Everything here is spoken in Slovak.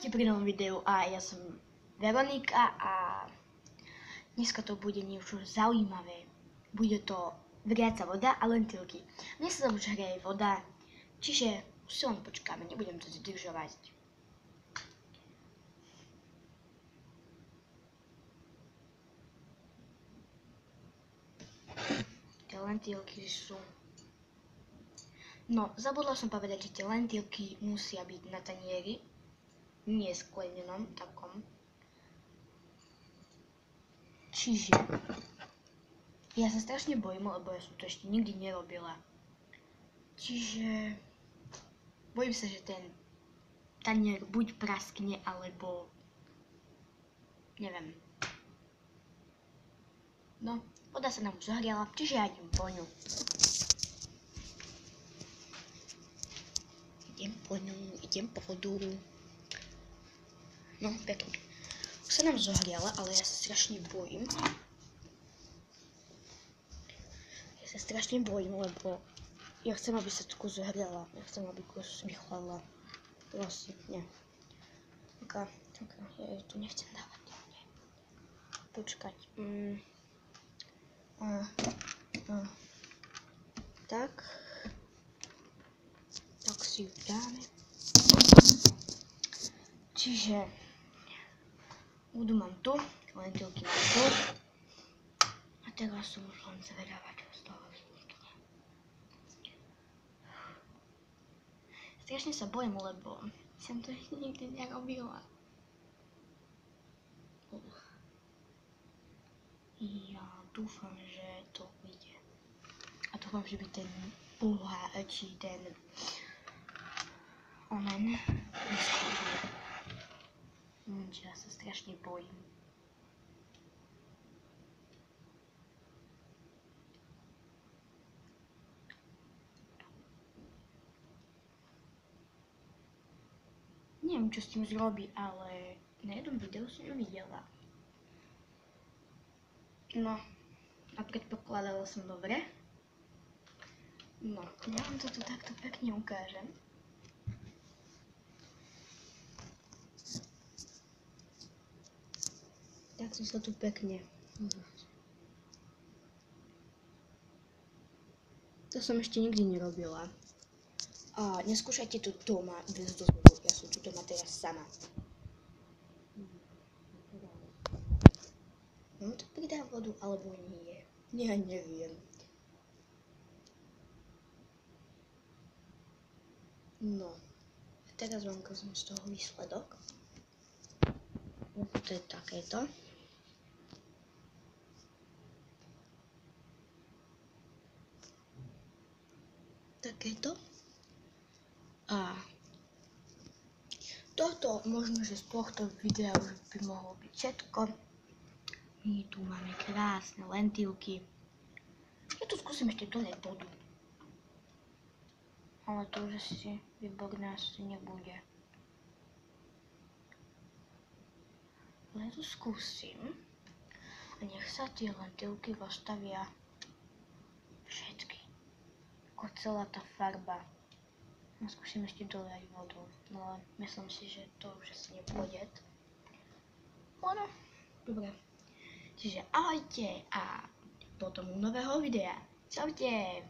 pri novom videu a ja som Veronika a dneska to bude niečo zaujímavé. Bude to vriaca voda a lentilky. Mne sa už hreje voda, čiže už si len počkáme, nebudem to zdržovať. Tie lentilky sú... No, zabudla som povedať, že tie lentilky musia byť na tanieri, nie sklenenom takom. Čiže ja sa strašne bojím, lebo ja som to ešte nikdy nerobila. Čiže bojím sa, že ten tanier buď praskne, alebo neviem. No, voda sa nám už zahriala, čiže ja idem po ňu. Idem po vodu. No, pekne. Už sa nám zohriala, ale ja sa strašne bojím. Lebo ja chcem, aby sa tu zohriala. Ja chcem, aby kus vychlala. Prosím, nie. Tak, ja ju tu nechcem dávať. Nie. Počkať. Tak si ju dáme. Čiže vodu mám tu, lentilky mám tu. A teraz som už len zvedavá, čo z toho vznikne. Strašne sa bojím, lebo som to nikdy nerobila. Ja dúfam, že to vyjde. A dúfam, že by ten omen neskončil. Ja sa strašne bojím. Neviem, čo s tým zrobí, ale na jednom videu som ju videla. No, a predpokladala som dobre. No, ja vám to tu takto pekne ukážem. Tak som sa tu pekne... To som ešte nikdy nerobila. A neskúšajte to doma bez dozvodu. Ja som tu doma teraz sama. No to pridám vodu, alebo nie. Ja neviem. No. A teraz vám ukážem z toho výsledok. To je takéto. A toto možno, že z tohto videa už by mohlo byť všetko. My tu máme krásne lentilky. Ja tu skúsim ešte dodať vodu. Ale to už asi výborné asi nebude. Ale ja to skúsim. A nech sa tie lentilky postavia všetky. Ako celá tá farba. No skúsim ešte dodať vodu. No ale myslím si, že to už asi nepôjde. No, dobre. Čiže ahojte a potom u nového videa. Čaute.